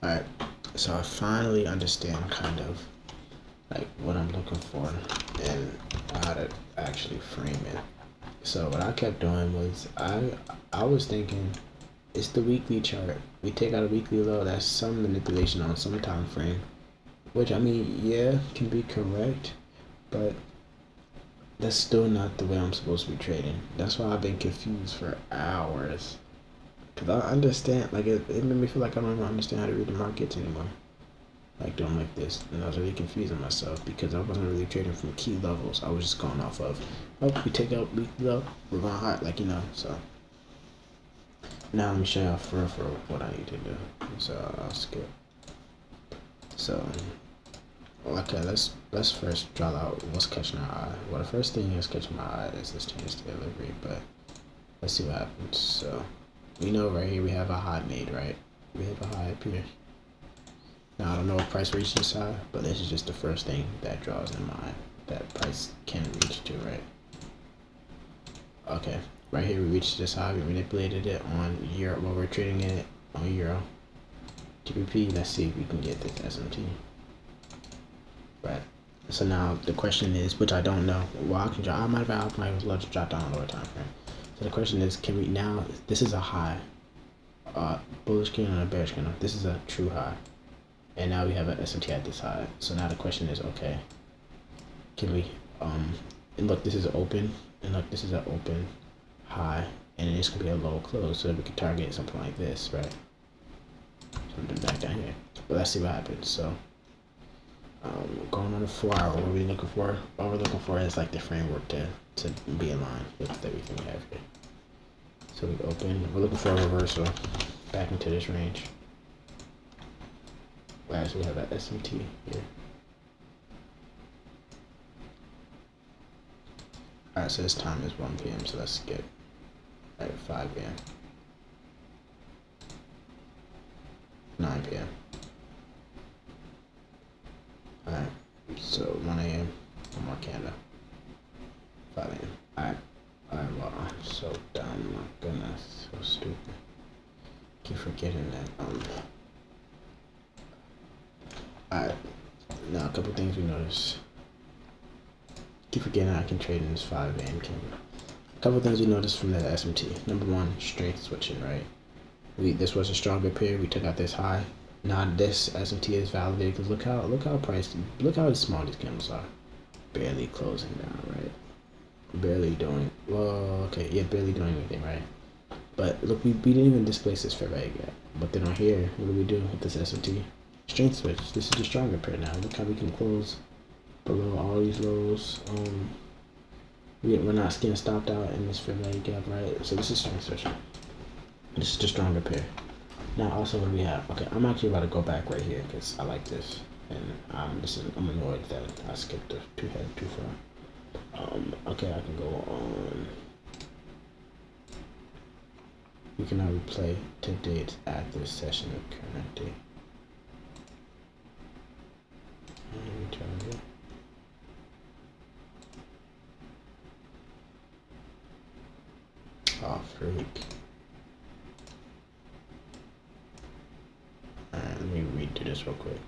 Alright, so I finally understand kind of like what I'm looking for and how to actually frame it. So what I kept doing was I was thinking it's the weekly chart. We take out a weekly low, that's some manipulation on some time frame. Which I mean, yeah, can be correct, but that's still not the way I'm supposed to be trading. That's why I've been confused for hours. Cause I understand, like it made me feel like I don't even understand how to read the markets anymore. Like doing like this, and I was really confusing myself because I wasn't really trading from key levels. I was just going off of, oh, we take out weekly low, we're going high, like So now let me show you for what I need to do. So I'll skip. So okay, let's first draw out what's catching our eye. Well, the first thing that's catching my eye is this change to delivery, but let's see what happens. So we know right here we have a high made, right? We have a high up here. Now I don't know if price reaches this high, but this is just the first thing that draws in mind that price can reach to, right? Okay, right here we reached this high. We manipulated it on Euro. Well, we're trading it on Euro. GBP. Let's see if we can get this SMT. Right. So now the question is, which I don't know. Well, I can drop. I might love to drop down a lower time frame. So the question is, can we now? This is a high, bullish candle and a bearish candle. This is a true high, and now we have an SMT at this high. So now the question is, okay, can we? And look, this is open, and look, this is an open high, and it's gonna be a low close, so we can target something like this, right? Something back down here. But let's see what happens. So. Going on the 4 hour, what are we looking for? What we're looking for is like the framework to be aligned with everything we have here. So we open, we're looking for a reversal back into this range. Last we have that SMT here. Alright, so this time is 1 p.m. So let's get at 5 p.m. 9 p.m. Alright, so 1 a.m. one more candle. 5 a.m. Alright, well, I'm so dumb, my goodness, so stupid. Keep forgetting that. Alright, now a couple things we notice. Keep forgetting I can trade in this 5 a.m. candle. A couple things we noticed from the SMT. Number one, strength switching, right? This was a stronger pair. We took out this high. Now this SMT is validated because look how small these candles are. Barely closing down, right? Barely doing barely doing anything, right? But look, we didn't even displace this fair value gap. But then on here, what do we do with this SMT? Strength switch. This is the stronger pair now. Look how we can close below all these lows. We're not getting stopped out in this fair value gap, right? So this is strength switching. This is the stronger pair. Now also what do we have? Okay, I'm actually about to go back right here because I like this, and I'm annoyed that I skipped the too far. Okay, I can go on. We can now replay today's active session of current day. Oh freak. Let me redo this real quick.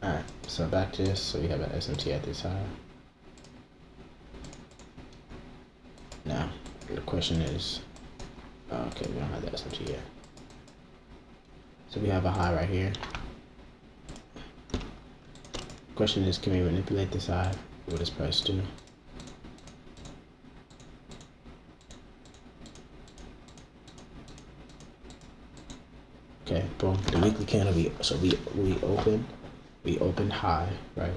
Alright, so back to this. So we have an SMT at this high. Now, the question is, okay, we don't have the SMT yet. So we have a high right here. Question is, can we manipulate this high? What does price do? Okay, boom. The weekly candle, we opened high, right?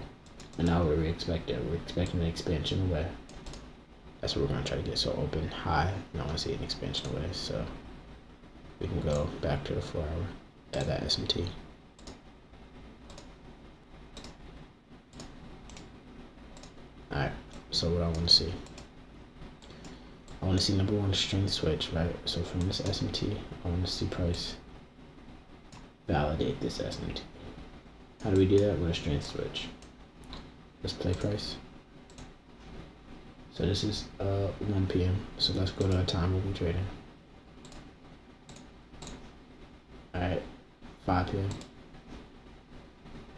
And now we're expecting an expansion away. That's what we're gonna try to get. So open high, and I want to see an expansion away. So we can go back to the 4 hour. at that SMT. Alright, so what I want to see. I want to see number one, strength switch, right? So from this SMT, I want to see price validate this SMT. How do we do that? With a strength switch. Let's play price. So this is 1 p.m. So let's go to a time we'll be trading. Alright, 5 p.m.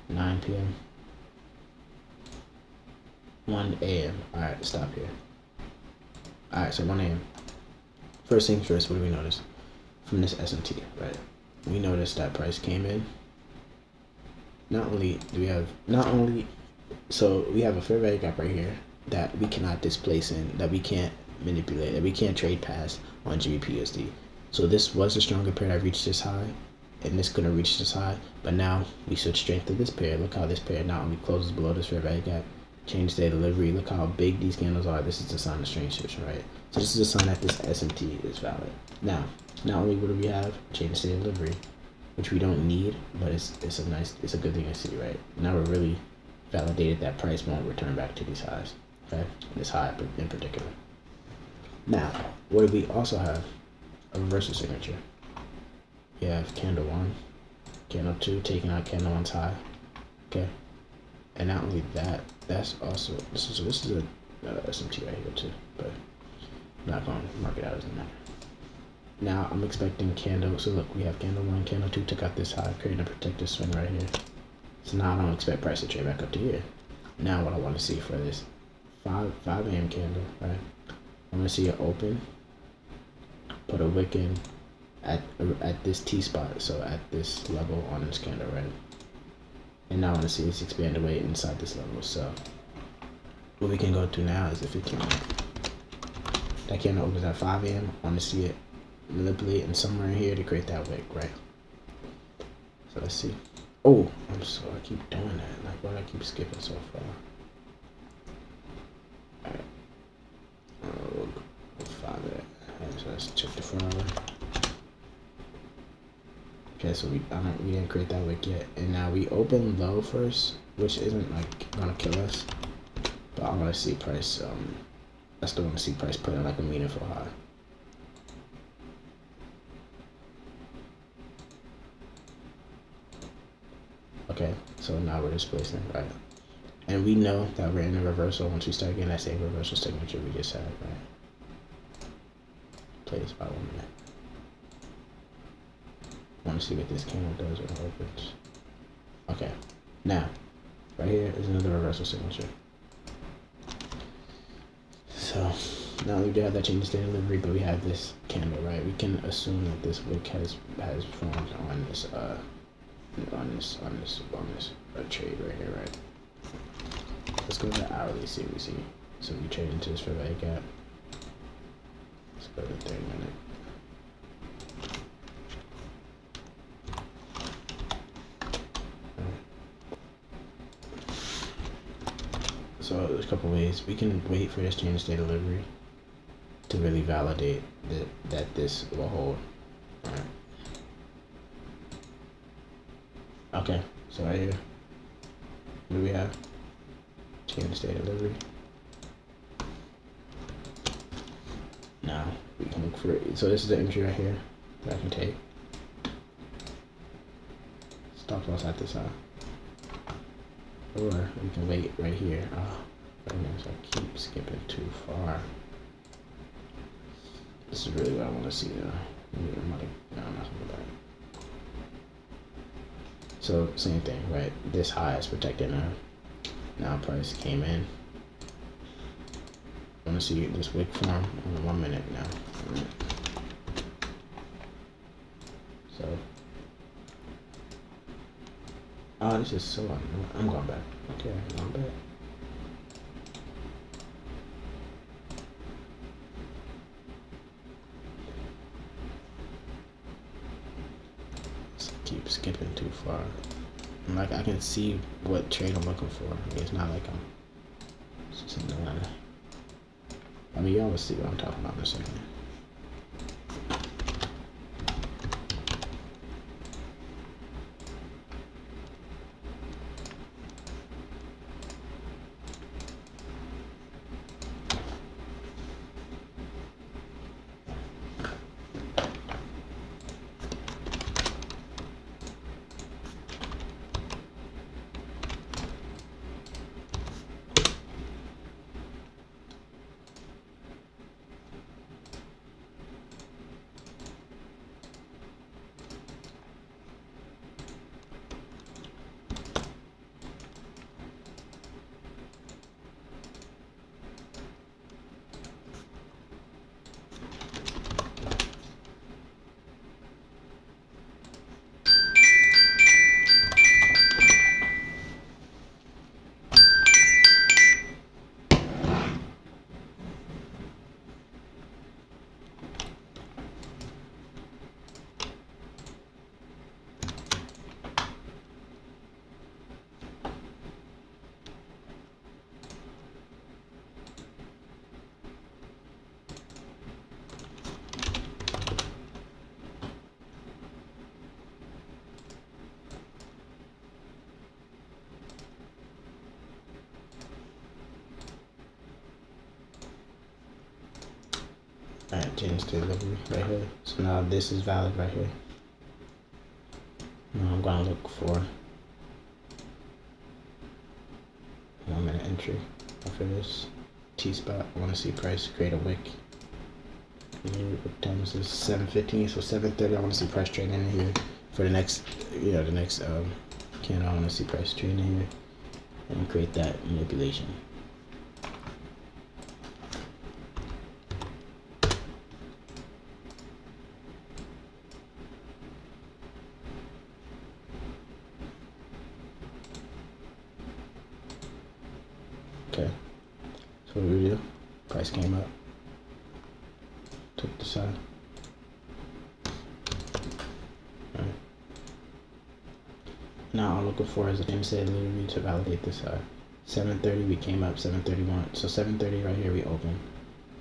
9 p.m. 1 a.m. Alright, stop here. Alright, so 1 a.m. First things first, what do we notice? From this SMT, right? We notice that price came in. Not only do we have, so we have a fair value gap right here that we cannot displace in, that we can't manipulate, that we can't trade past on GBPUSD. So this was a stronger pair that reached this high, and this couldn't reach this high, but now we switch strength to this pair. Look how this pair now only closes below this fair value gap. Change day delivery. Look how big these candles are. This is a sign of strength switch, right? So this is a sign that this SMT is valid. Now, not only what do we have? Change day delivery, which we don't need, but it's a good thing to see, right? Now we're really validated that price won't return back to these highs, okay? This high in particular. Now, what do we also have? A reversal signature. You have candle 1, candle 2, taking out candle 1's high, okay? And not only that, that's also, this is a SMT right here too, but I'm not going to mark it out as a matter. Now I'm expecting candle, so look, we have candle 1, candle 2 took out this high, creating a protective swing right here. So now I don't expect price to trade back up to here. Now what I want to see for this 5 a.m. candle, right? I want to see it open, put a wick in at this T spot, so at this level on this candle, right? And now I want to see this expand away inside this level. So what we can go to now is the 15 minute. That candle opens at 5 a.m. I want to see it manipulate and somewhere in here to create that wick, right? So let's see. Oh, I keep doing that. Like, why do I keep skipping so far? Alright. We'll 5 minute. So let's check the 4 hour. Okay, so we didn't create that wick yet, and now we open low first, which isn't like gonna kill us, but I want to see price. I still want to see price put in like a meaningful high. Okay, so now we're displacing, right? And we know that we're in a reversal once we start getting that same reversal signature we just had, right? Play this by 1 minute. Want to see what this candle does when it opens. Okay, now right here is another reversal signature. So now we do have that change in state delivery, but we have this candle, right? We can assume that this wick has formed on this trade right here, right? Let's go to the hourly, see what we see. So we trade into this fair value gap. Let's go to the 30 minute. So there's a couple ways. We can wait for this change state delivery to really validate that this will hold. All right. Okay, so right here, what do we have? Change state delivery. Now we can look for it. So this is the entry right here that I can take. Stop loss at this high. Or we can wait right here. Oh, goodness, I keep skipping too far. This is really what I want to see though. I'm not going back. So same thing, right? This high is protected now. Now price came in. I want to see this wick form in 1 minute now. So, oh, this is so I'm going back. Okay, I'm going back. Keep skipping too far. Like I can see what trade I'm looking for. It's not like I'm sitting around. I mean, y'all will see what I'm talking about in a second. change delivery right here. So now this is valid right here. Now I'm gonna look for 1 minute entry after this T-spot. I want to see price create a wick. What time is this? 7:15. So 7:30. I want to see price trading in here for the next, the next candle. I want to see price trading in here and create that manipulation. Okay, so what do we do? Price came up, took the side. All right. Now I'm looking for is the same set literally to validate this side. 7:30 we came up, 7:31. So 7:30 right here we open.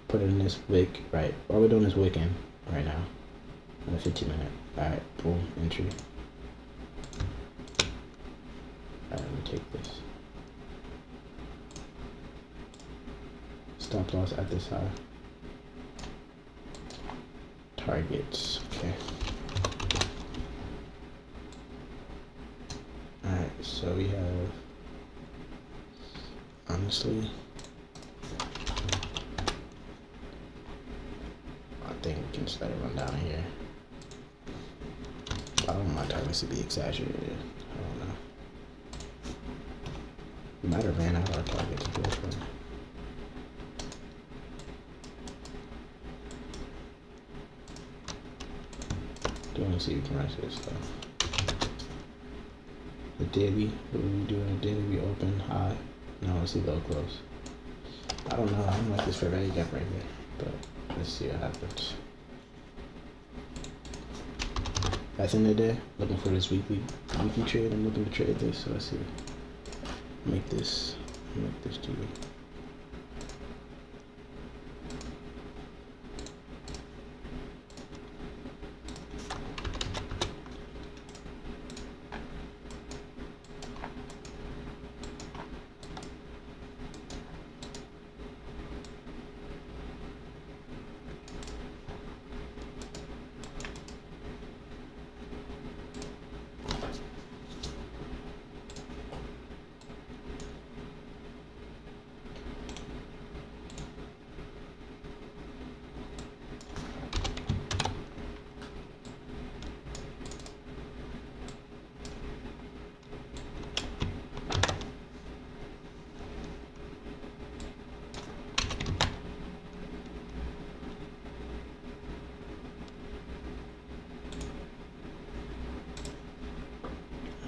Put it in this wick, right? All we're doing is wicking right now. On a 15-minute. Alright, boom, entry. Alright, let me take this. Stop loss at this high. Targets, okay. Alright, so we have, honestly, I think we can just let it run down here. I don't want my targets to be exaggerated. I don't know. We might have ran out of our targets at this point. Do want to see if we can rush this stuff. The daily, what do we do in the daily? We open high. Now let's see low close. I don't know. I don't like this fair value gap right here, but let's see what happens. That's in the day. Looking for this weekly trade. I'm looking to trade this. So let's see. Make this to you.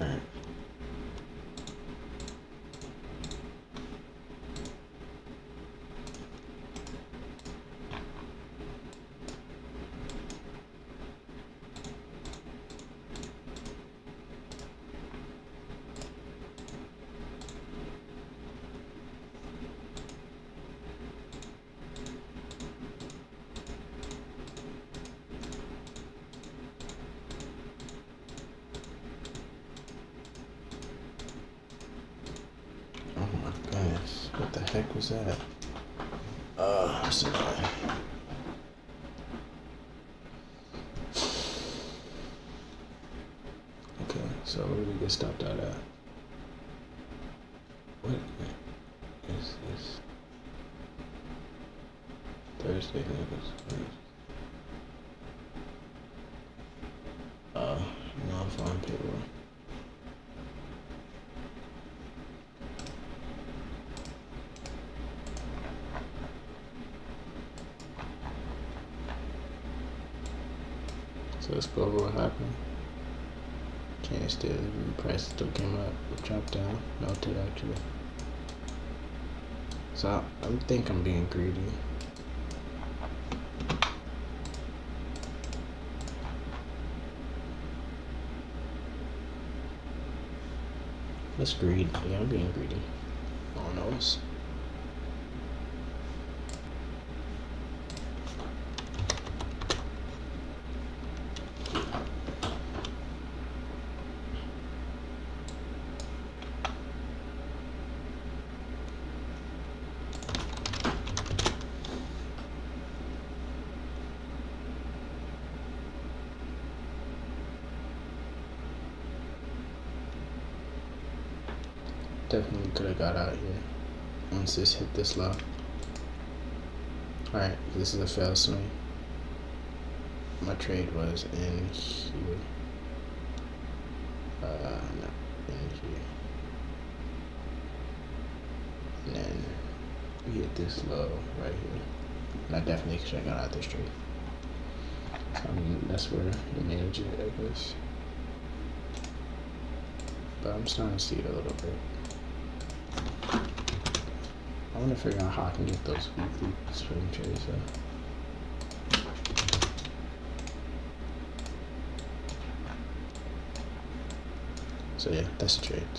Alright. Oh my goodness. What the heck was that? What's it called? Okay, so where did we get stopped out at? What is this? Thursday niggas. Non-farm payroll. So let's go over what happened. Can't still, the price still came up, dropped down, melted actually. So I think I'm being greedy. Let's greed. Yeah, I'm being greedy. Oh no. definitely could have got out here once this hit this low. Alright, this is a fail swing. My trade was in here. No, in here. And then we hit this low right here. And I definitely should have got out this trade. I mean, that's where you manage it, I guess. But I'm starting to see it a little bit. I want to figure out how I can get those weekly swing trades though. So yeah, that's a trade.